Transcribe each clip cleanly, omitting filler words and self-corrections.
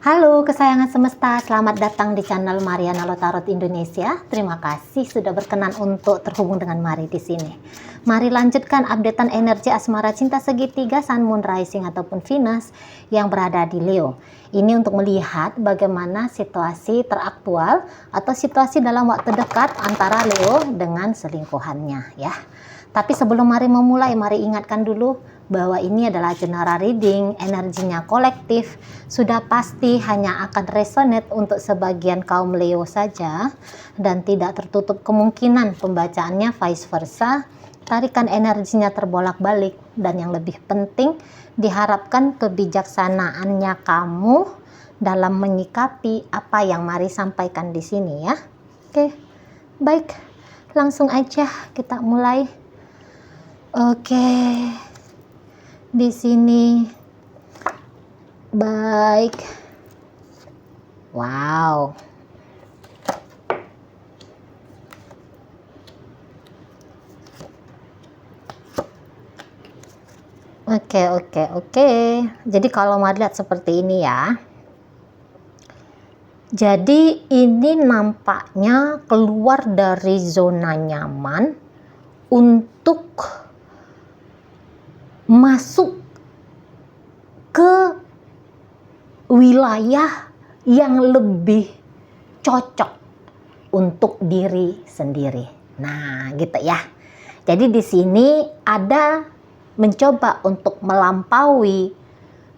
Halo kesayangan semesta, selamat datang di channel Mariana Lotarot Indonesia. Terima kasih sudah berkenan untuk terhubung dengan Mari di sini. Mari lanjutkan updatean energi asmara cinta segitiga Sun Moon Rising ataupun Venus yang berada di Leo. Ini untuk melihat bagaimana situasi teraktual atau situasi dalam waktu dekat antara Leo dengan selingkuhannya ya. Tapi sebelum Mari memulai, mari ingatkan dulu bahwa ini adalah general reading, energinya kolektif, sudah pasti hanya akan resonate untuk sebagian kaum Leo saja dan tidak tertutup kemungkinan pembacaannya vice versa. Tarikan energinya terbolak-balik dan yang lebih penting diharapkan kebijaksanaannya kamu dalam menyikapi apa yang Mari sampaikan di sini ya. Oke, baik, langsung aja kita mulai. Oke. Di sini baik. Wow. Oke. Jadi kalau mau lihat seperti ini ya. Jadi ini nampaknya keluar dari zona nyaman untuk masuk ke wilayah yang lebih cocok untuk diri sendiri. Nah, gitu ya. Jadi di sini ada mencoba untuk melampaui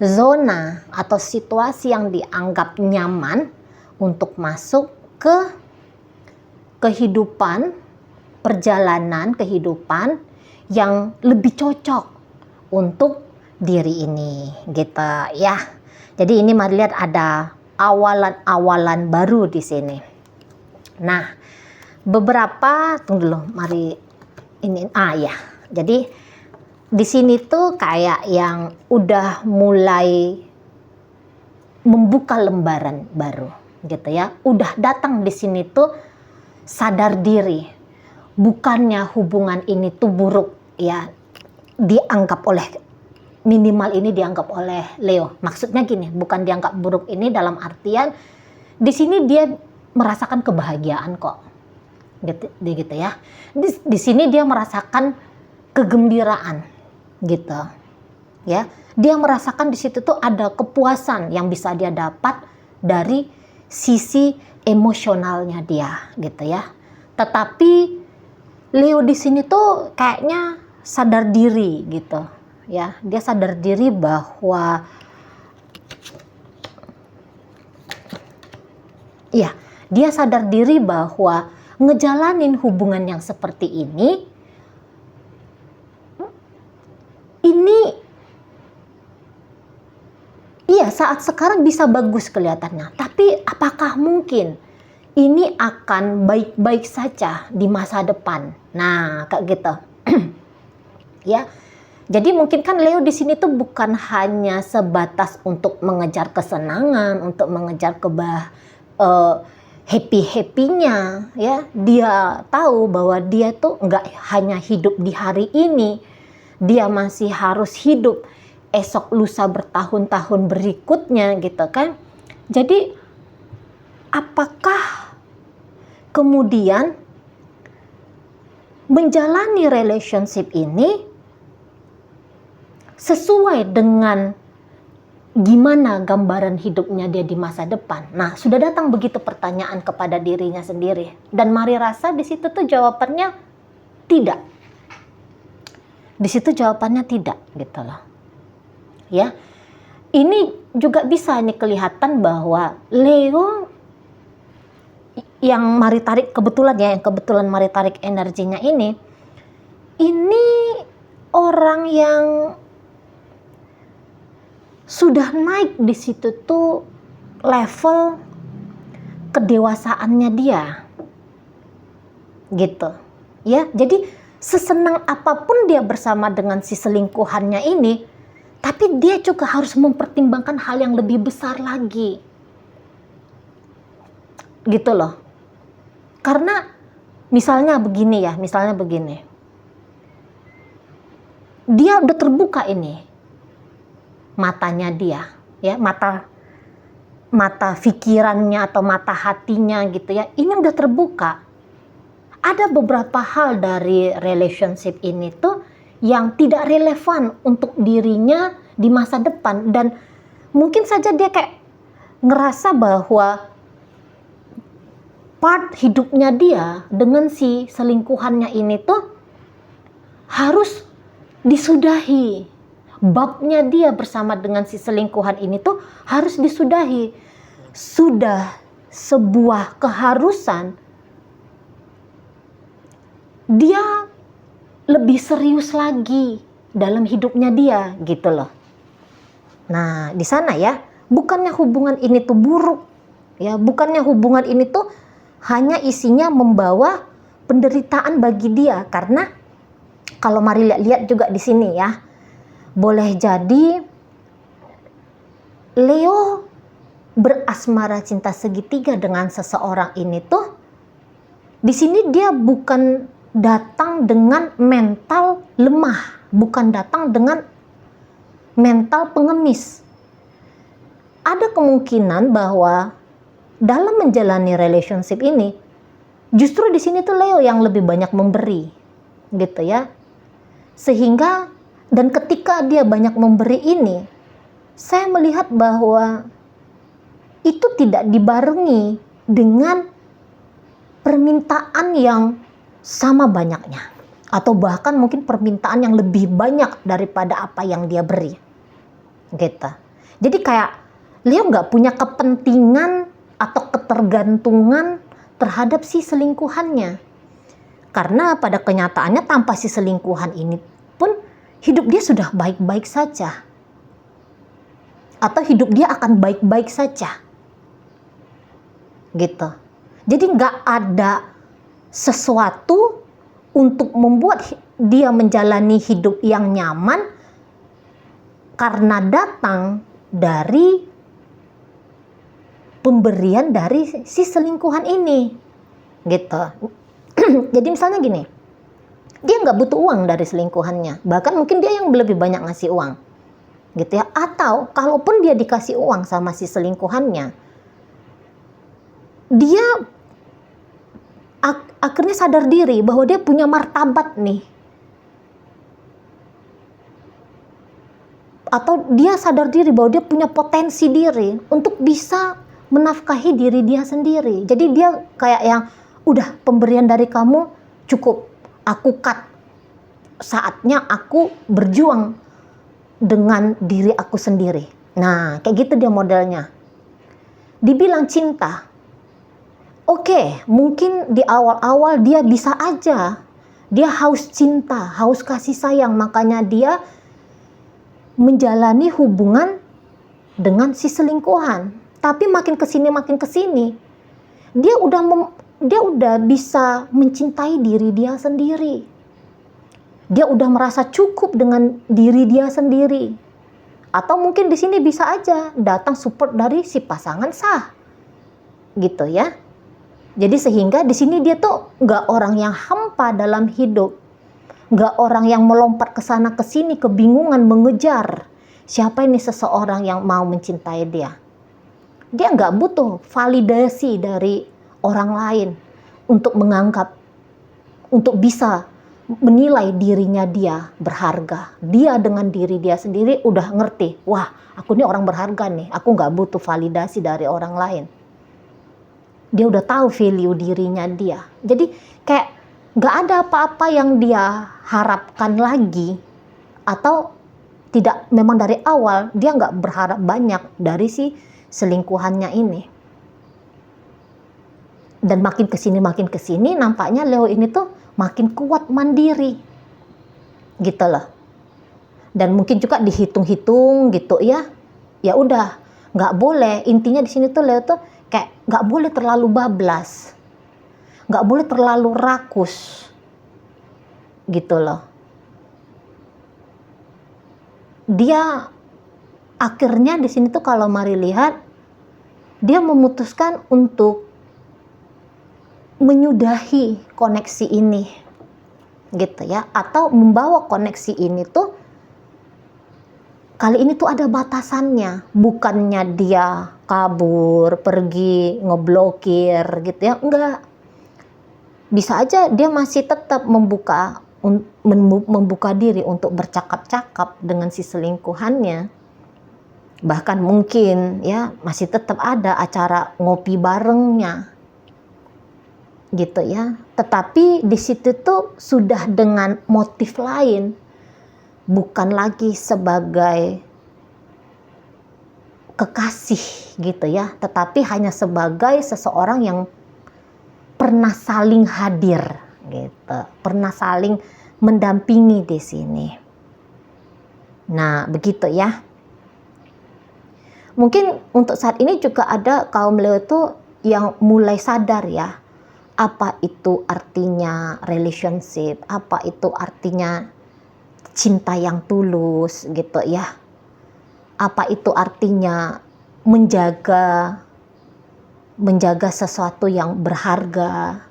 zona atau situasi yang dianggap nyaman untuk masuk ke kehidupan, perjalanan kehidupan yang lebih cocok untuk diri ini gitu ya. Jadi ini mari lihat ada awalan-awalan baru di sini. Nah, beberapa tunggu dulu, mari ini ya. Jadi di sini tuh kayak yang udah mulai membuka lembaran baru gitu ya. Udah datang di sini tuh sadar diri. Bukannya hubungan ini tuh buruk ya. Dianggap oleh minimal ini dianggap oleh Leo. Maksudnya gini, bukan dianggap buruk ini dalam artian di sini dia merasakan kebahagiaan kok. Gitu ya. Di sini dia merasakan kegembiraan gitu. Ya. Dia merasakan di situ tuh ada kepuasan yang bisa dia dapat dari sisi emosionalnya dia gitu ya. Tetapi Leo di sini tuh kayaknya sadar diri gitu ya. Dia sadar diri bahwa dia sadar diri bahwa ngejalanin hubungan yang seperti ini saat sekarang bisa bagus kelihatannya, tapi apakah mungkin ini akan baik-baik saja di masa depan? Nah, kayak gitu. Ya, jadi mungkin kan Leo di sini tuh bukan hanya sebatas untuk mengejar kesenangan, untuk mengejar happy-happynya, ya. Dia tahu bahwa dia tuh nggak hanya hidup di hari ini, dia masih harus hidup esok lusa bertahun-tahun berikutnya gitu kan. Jadi apakah kemudian menjalani relationship ini sesuai dengan gimana gambaran hidupnya dia di masa depan? Nah, sudah datang begitu pertanyaan kepada dirinya sendiri. Dan Mari rasa di situ tuh jawabannya tidak. Di situ jawabannya tidak gitu loh. Ya. Ini juga bisa nih kelihatan bahwa Leo yang Mari tarik kebetulan ya, yang kebetulan Mari tarik energinya ini orang yang sudah naik di situ tuh level kedewasaannya dia gitu ya. Jadi sesenang apapun dia bersama dengan si selingkuhannya ini, tapi dia juga harus mempertimbangkan hal yang lebih besar lagi gitu loh. Karena misalnya begini, dia udah terbuka ini matanya dia ya, mata pikirannya atau mata hatinya gitu ya, ini udah terbuka. Ada beberapa hal dari relationship ini tuh yang tidak relevan untuk dirinya di masa depan, dan mungkin saja dia kayak ngerasa bahwa part hidupnya dia dengan si selingkuhannya ini tuh harus disudahi. Babnya dia bersama dengan si selingkuhan ini tuh harus disudahi. Sudah sebuah keharusan, dia lebih serius lagi dalam hidupnya dia gitu loh. Nah, di sana ya, bukannya hubungan ini tuh buruk ya, bukannya hubungan ini tuh hanya isinya membawa penderitaan bagi dia, karena kalau mari lihat juga di sini ya, boleh jadi Leo berasmara cinta segitiga dengan seseorang ini tuh, di sini dia bukan datang dengan mental lemah, bukan datang dengan mental pengemis. Ada kemungkinan bahwa dalam menjalani relationship ini, justru di sini tuh Leo yang lebih banyak memberi, gitu ya. Sehingga, dan ketika dia banyak memberi ini, saya melihat bahwa itu tidak dibarengi dengan permintaan yang sama banyaknya, atau bahkan mungkin permintaan yang lebih banyak daripada apa yang dia beri, gitu. Jadi kayak Leo nggak punya kepentingan atau ketergantungan terhadap si selingkuhannya, karena pada kenyataannya tanpa si selingkuhan ini pun hidup dia sudah baik-baik saja, atau hidup dia akan baik-baik saja, gitu. Jadi nggak ada sesuatu untuk membuat dia menjalani hidup yang nyaman karena datang dari pemberian dari si selingkuhan ini, gitu. Jadi misalnya gini, dia nggak butuh uang dari selingkuhannya, bahkan mungkin dia yang lebih banyak ngasih uang, gitu ya. Atau kalaupun dia dikasih uang sama si selingkuhannya, dia akhirnya sadar diri bahwa dia punya martabat nih, atau dia sadar diri bahwa dia punya potensi diri untuk bisa menafkahi diri dia sendiri. Jadi dia kayak yang, udah, pemberian dari kamu cukup, aku cut, saatnya aku berjuang dengan diri aku sendiri. Nah, kayak gitu dia modelnya. Dibilang cinta, oke, mungkin di awal-awal dia bisa aja, dia haus cinta, haus kasih sayang, makanya dia menjalani hubungan dengan si selingkuhan. Tapi makin kesini, dia udah bisa mencintai diri dia sendiri. Dia udah merasa cukup dengan diri dia sendiri. Atau mungkin di sini bisa aja datang support dari si pasangan sah, gitu ya. Jadi sehingga di sini dia tuh nggak orang yang hampa dalam hidup, nggak orang yang melompat ke sana ke sini kebingungan mengejar siapa ini seseorang yang mau mencintai dia. Dia nggak butuh validasi dari orang lain untuk menganggap, untuk bisa menilai dirinya dia berharga. Dia dengan diri dia sendiri udah ngerti, wah, aku ini orang berharga nih, aku nggak butuh validasi dari orang lain. Dia udah tahu value dirinya dia. Jadi kayak nggak ada apa-apa yang dia harapkan lagi, atau tidak, memang dari awal dia nggak berharap banyak dari si selingkuhannya ini. Dan makin kesini nampaknya Leo ini tuh makin kuat mandiri, gitu loh. Dan mungkin juga dihitung-hitung gitu ya. Ya udah, nggak boleh, intinya di sini tuh Leo tuh kayak nggak boleh terlalu bablas, nggak boleh terlalu rakus, gitu loh. Dia akhirnya di sini tuh kalau mari lihat, dia memutuskan untuk menyudahi koneksi ini, gitu ya, atau membawa koneksi ini tuh kali ini tuh ada batasannya. Bukannya dia kabur, pergi, ngeblokir gitu ya. Enggak. Bisa aja dia masih tetap membuka diri untuk bercakap-cakap dengan si selingkuhannya. Bahkan mungkin ya masih tetap ada acara ngopi barengnya. Gitu ya. Tetapi di situ tuh sudah dengan motif lain. Bukan lagi sebagai kekasih gitu ya, tetapi hanya sebagai seseorang yang pernah saling hadir gitu, pernah saling mendampingi di sini. Nah, begitu ya. Mungkin untuk saat ini juga ada kaum Leo itu yang mulai sadar ya, apa itu artinya relationship, apa itu artinya cinta yang tulus gitu ya. Apa itu artinya menjaga sesuatu yang berharga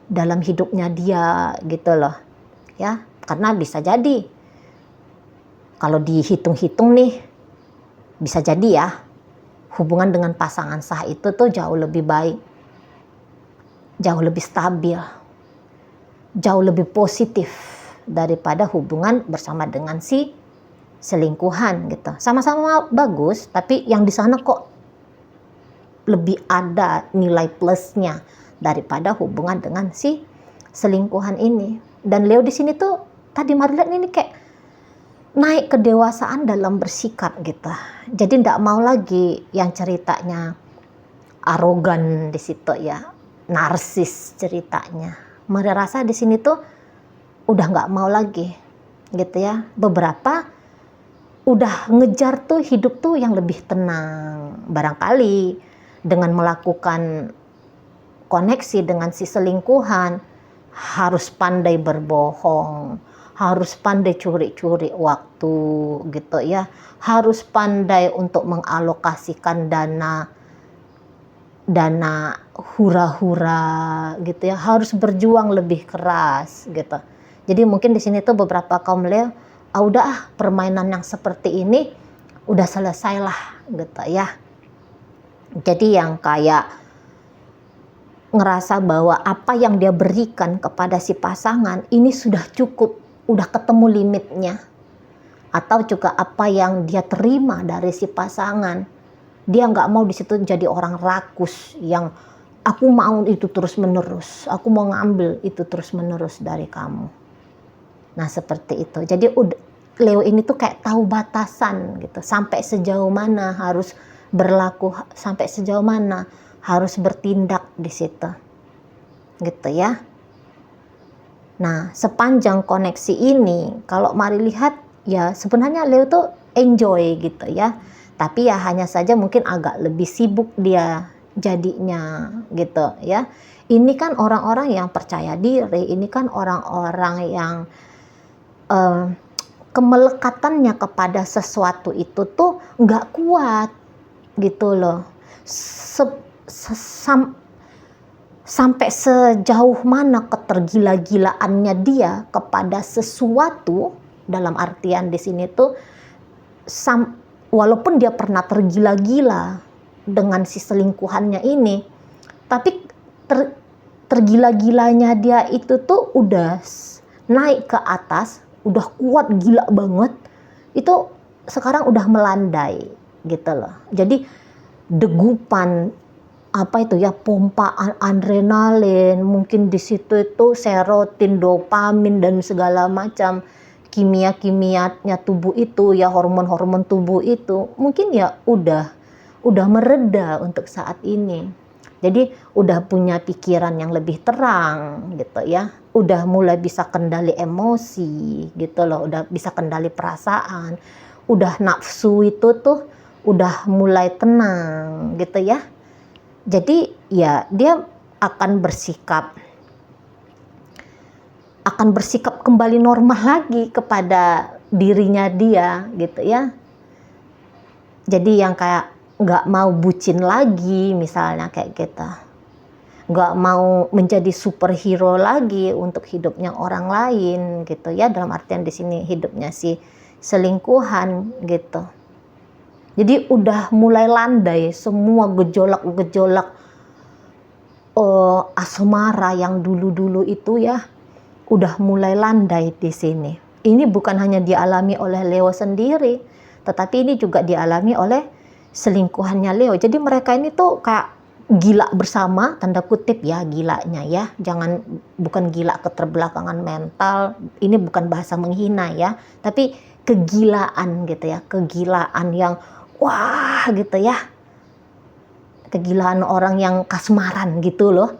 dalam hidupnya dia gitu loh ya, karena bisa jadi kalau dihitung-hitung nih, bisa jadi ya hubungan dengan pasangan sah itu tuh jauh lebih baik, jauh lebih stabil, jauh lebih positif daripada hubungan bersama dengan si selingkuhan gitu. Sama-sama bagus, tapi yang di sana kok lebih ada nilai plusnya daripada hubungan dengan si selingkuhan ini. Dan Leo di sini tuh tadi Marliat ini kayak naik kedewasaan dalam bersikap gitu. Jadi tidak mau lagi yang ceritanya arogan di situ ya, narsis ceritanya. Merasa di sini tuh udah nggak mau lagi gitu ya. Beberapa udah ngejar tuh hidup tuh yang lebih tenang. Barangkali dengan melakukan koneksi dengan si selingkuhan, harus pandai berbohong, harus pandai curi-curi waktu gitu ya, harus pandai untuk mengalokasikan dana hura-hura gitu ya, harus berjuang lebih keras gitu. Jadi mungkin di sini tuh beberapa kaum Leo, udah permainan yang seperti ini udah selesai lah gitu ya. Jadi yang kayak ngerasa bahwa apa yang dia berikan kepada si pasangan ini sudah cukup, udah ketemu limitnya. Atau juga apa yang dia terima dari si pasangan, dia nggak mau di situ jadi orang rakus yang aku mau itu terus menerus, aku mau ngambil itu terus menerus dari kamu. Nah seperti itu. Jadi Leo ini tuh kayak tahu batasan gitu, sampai sejauh mana harus berlaku, sampai sejauh mana harus bertindak di situ, gitu ya. Nah sepanjang koneksi ini, kalau mari lihat ya sebenarnya Leo tuh enjoy gitu ya, tapi ya hanya saja mungkin agak lebih sibuk dia jadinya gitu ya. Ini kan orang-orang yang percaya diri, ini kan orang-orang yang kemelekatannya kepada sesuatu itu tuh nggak kuat gitu loh. Sampai sejauh mana ketergila-gilaannya dia kepada sesuatu, dalam artian di sini tuh walaupun dia pernah tergila-gila dengan si selingkuhannya ini, tapi tergila-gilanya dia itu tuh udah naik ke atas, udah kuat gila banget, itu sekarang udah melandai gitu loh. Jadi degupan apa itu ya, pompa adrenalin, mungkin di situ itu serotin, dopamin dan segala macam kimia-kimianya tubuh itu ya, hormon-hormon tubuh itu mungkin ya udah mereda untuk saat ini. Jadi udah punya pikiran yang lebih terang gitu ya, udah mulai bisa kendali emosi gitu loh, udah bisa kendali perasaan, udah nafsu itu tuh udah mulai tenang gitu ya. Jadi ya dia akan bersikap kembali normal lagi kepada dirinya dia gitu ya. Jadi yang kayak nggak mau bucin lagi misalnya kayak gitu, nggak mau menjadi superhero lagi untuk hidupnya orang lain gitu ya, dalam artian di sini hidupnya si selingkuhan gitu. Jadi udah mulai landai semua gejolak-gejolak asmara yang dulu-dulu itu ya, udah mulai landai di sini. Ini bukan hanya dialami oleh Leo sendiri, tetapi ini juga dialami oleh selingkuhannya Leo. Jadi mereka ini tuh kayak gila bersama, tanda kutip ya gilanya ya. Jangan, bukan gila keterbelakangan mental, ini bukan bahasa menghina ya, tapi kegilaan gitu ya, kegilaan yang wah gitu ya. Kegilaan orang yang kasmaran gitu loh.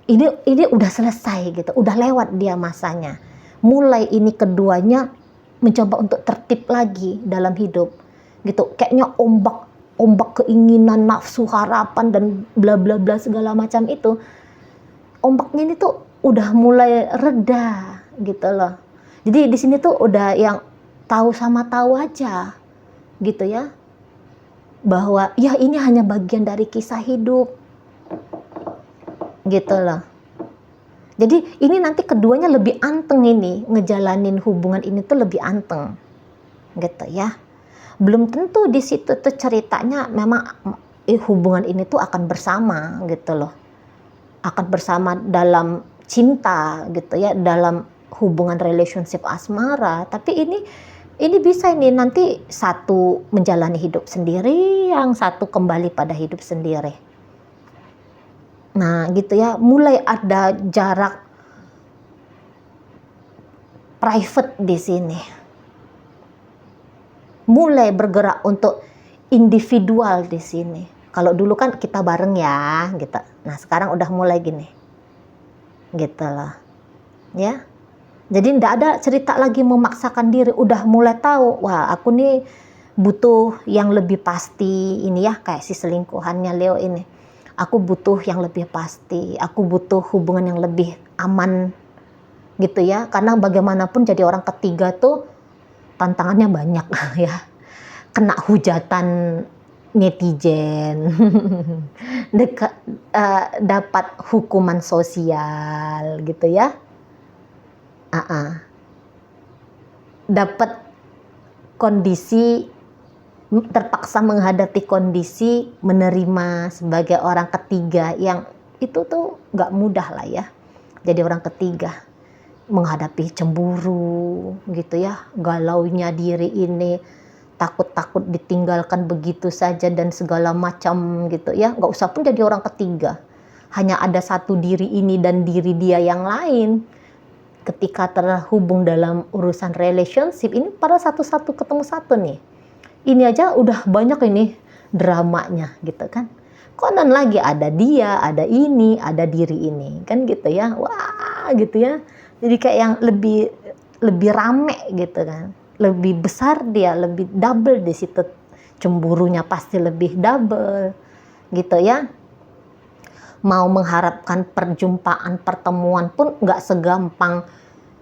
Ini udah selesai gitu, udah lewat dia masanya. Mulai ini keduanya mencoba untuk tertib lagi dalam hidup gitu. Kayaknya ombak keinginan, nafsu, harapan dan bla bla bla segala macam itu, ombaknya ini tuh udah mulai reda gitu loh. Jadi di sini tuh udah yang tahu sama tahu aja gitu ya, bahwa ya ini hanya bagian dari kisah hidup gitu loh. Jadi ini nanti keduanya lebih anteng, ini ngejalanin hubungan ini tuh lebih anteng gitu ya. Belum tentu di situ tuh ceritanya memang hubungan ini tuh akan bersama gitu loh, akan bersama dalam cinta gitu ya, dalam hubungan relationship asmara. Tapi ini bisa ini nanti satu menjalani hidup sendiri, yang satu kembali pada hidup sendiri. Nah gitu ya, mulai ada jarak private di sini. Mulai bergerak untuk individual di sini. Kalau dulu kan kita bareng ya gitu. Nah sekarang udah mulai gini. Gitu loh. Ya. Jadi nggak ada cerita lagi memaksakan diri, udah mulai tahu, wah aku nih butuh yang lebih pasti ini ya, kayak si selingkuhannya Leo ini. Aku butuh yang lebih pasti, aku butuh hubungan yang lebih aman gitu ya, karena bagaimanapun jadi orang ketiga tuh tantangannya banyak ya, kena hujatan netizen, dapat hukuman sosial gitu ya, dapat kondisi, terpaksa menghadapi kondisi menerima sebagai orang ketiga, yang itu tuh nggak mudah lah ya. Jadi orang ketiga menghadapi cemburu gitu ya, galaunya diri ini, takut-takut ditinggalkan begitu saja dan segala macam gitu ya. Nggak usah pun jadi orang ketiga, hanya ada satu diri ini dan diri dia yang lain. Ketika terhubung dalam urusan relationship ini, pada satu-satu ketemu satu nih, ini aja udah banyak ini dramanya gitu kan. Konon lagi ada dia, ada ini, ada diri ini kan gitu ya. Wah gitu ya. Jadi kayak yang lebih rame gitu kan. Lebih besar dia, lebih double di situ. Cemburunya pasti lebih double gitu ya. Mau mengharapkan perjumpaan, pertemuan pun nggak segampang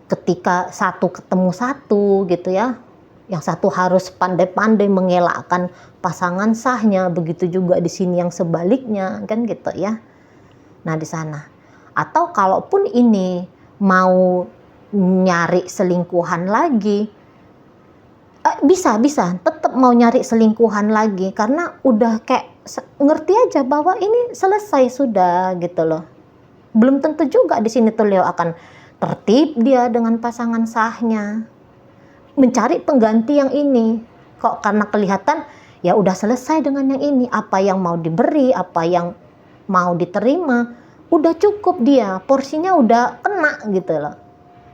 ketika satu ketemu satu gitu ya. Yang satu harus pandai-pandai mengelakkan pasangan sahnya, begitu juga di sini yang sebaliknya kan gitu ya. Nah di sana, atau kalaupun ini mau nyari selingkuhan lagi, bisa tetap mau nyari selingkuhan lagi, karena udah kayak ngerti aja bahwa ini selesai sudah gitu loh. Belum tentu juga di sini tuh Leo akan tertib dia dengan pasangan sahnya, mencari pengganti yang ini kok, karena kelihatan ya udah selesai dengan yang ini. Apa yang mau diberi, apa yang mau diterima, udah cukup, dia porsinya udah kena gitu loh.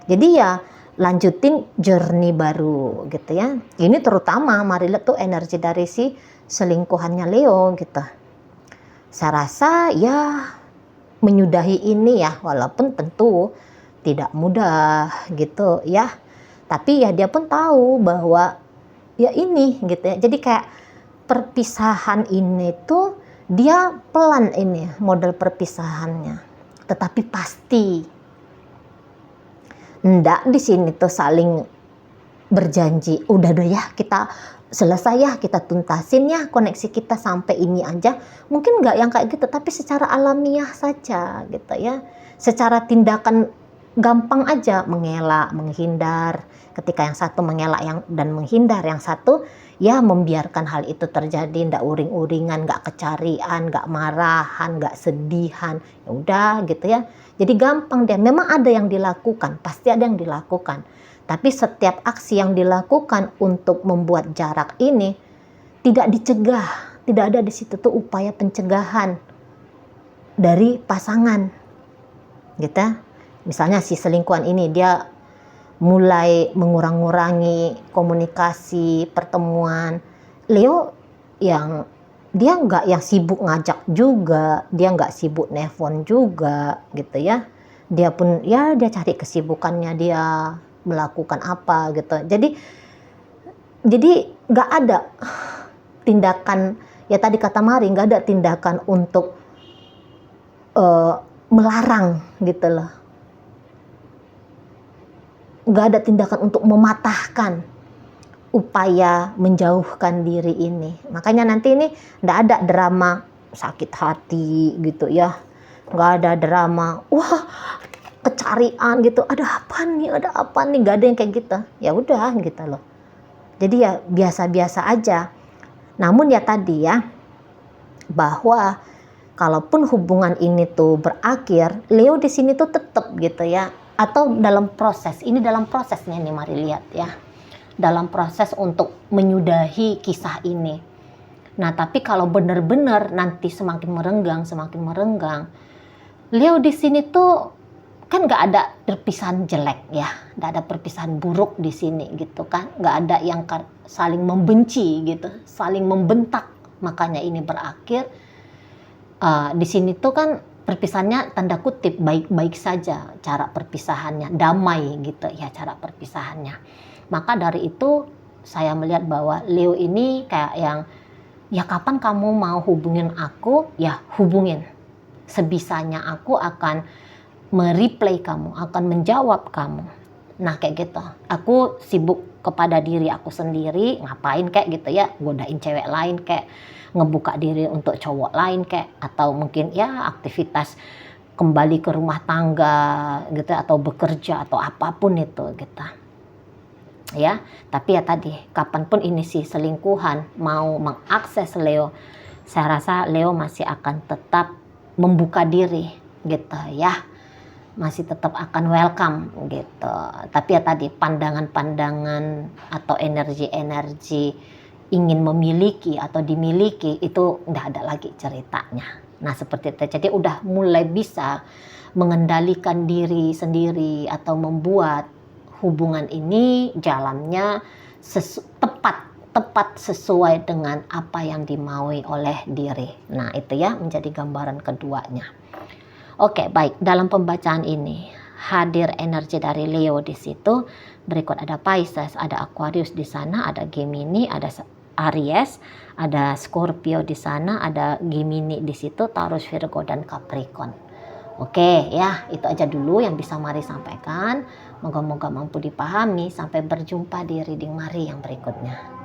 Jadi ya lanjutin journey baru gitu ya. Ini terutama mari lihat tuh energi dari si selingkuhannya Leo gitu. Saya rasa ya menyudahi ini ya, walaupun tentu tidak mudah gitu ya. Tapi ya dia pun tahu bahwa ya ini gitu ya. Jadi kayak perpisahan ini tuh dia pelan ini model perpisahannya. Tetapi pasti. Ndak di sini tuh saling berjanji, udah deh ya kita selesai ya, kita tuntasin ya koneksi kita sampai ini aja. Mungkin nggak yang kayak gitu, tapi secara alamiah saja gitu ya. Secara tindakan gampang aja, mengelak, menghindar. Ketika yang satu mengelak dan menghindar, yang satu ya membiarkan hal itu terjadi, ndak uring-uringan, nggak kecarian, nggak marahan, nggak sedihan, ya udah gitu ya. Jadi gampang deh, memang ada yang dilakukan, pasti ada yang dilakukan. Tapi setiap aksi yang dilakukan untuk membuat jarak ini tidak dicegah, tidak ada di situ tuh upaya pencegahan dari pasangan, gitu. Misalnya si selingkuhan ini dia mulai mengurang-ngurangi komunikasi, pertemuan. Leo yang dia nggak yang sibuk ngajak juga, dia nggak sibuk nelfon juga, gitu ya. Dia pun ya dia cari kesibukannya, dia melakukan apa gitu. Jadi nggak ada tindakan, ya tadi kata Mari, nggak ada tindakan untuk melarang gitu loh. Nggak ada tindakan untuk mematahkan upaya menjauhkan diri ini. Makanya nanti ini nggak ada drama sakit hati gitu ya. Nggak ada drama, wah kecarian gitu, ada apa nih, nggak ada yang kayak gitu. Ya udah gitu loh. Jadi ya biasa-biasa aja. Namun ya tadi ya, bahwa kalaupun hubungan ini tuh berakhir, Leo di sini tuh tetap gitu ya. Atau dalam proses, ini dalam prosesnya nih, mari lihat ya. Dalam proses untuk menyudahi kisah ini. Nah, tapi kalau benar-benar nanti semakin merenggang, Leo di sini tuh kan nggak ada perpisahan jelek ya, nggak ada perpisahan buruk di sini gitu kan, nggak ada yang saling membenci gitu, saling membentak, makanya ini berakhir. Di sini tuh kan perpisahannya tanda kutip baik-baik saja, cara perpisahannya damai gitu ya, cara perpisahannya. Maka dari itu saya melihat bahwa Leo ini kayak yang ya kapan kamu mau hubungin aku, ya hubungin. Sebisanya aku akan mereply kamu, akan menjawab kamu. Nah kayak gitu. Aku sibuk kepada diri aku sendiri, ngapain kayak gitu ya, godain cewek lain kayak, ngebuka diri untuk cowok lain kayak, atau mungkin ya aktivitas kembali ke rumah tangga gitu, atau bekerja atau apapun itu gitu. Ya, tapi ya tadi, kapanpun ini si selingkuhan mau mengakses Leo, saya rasa Leo masih akan tetap membuka diri gitu ya, masih tetap akan welcome gitu. Tapi ya tadi, pandangan-pandangan atau energi-energi ingin memiliki atau dimiliki itu udah ada lagi ceritanya. Nah seperti itu, jadi udah mulai bisa mengendalikan diri sendiri atau membuat hubungan ini jalannya tepat sesuai dengan apa yang dimaui oleh diri. Nah itu ya menjadi gambaran keduanya. Oke, baik, dalam pembacaan ini hadir energi dari Leo di situ. Berikut ada Pisces, ada Aquarius di sana, ada Gemini, ada Aries, ada Scorpio di sana, ada Gemini di situ, Taurus, Virgo dan Capricorn. Oke ya, itu aja dulu yang bisa Mari sampaikan. Moga-moga mampu dipahami. Sampai berjumpa di reading Mari yang berikutnya.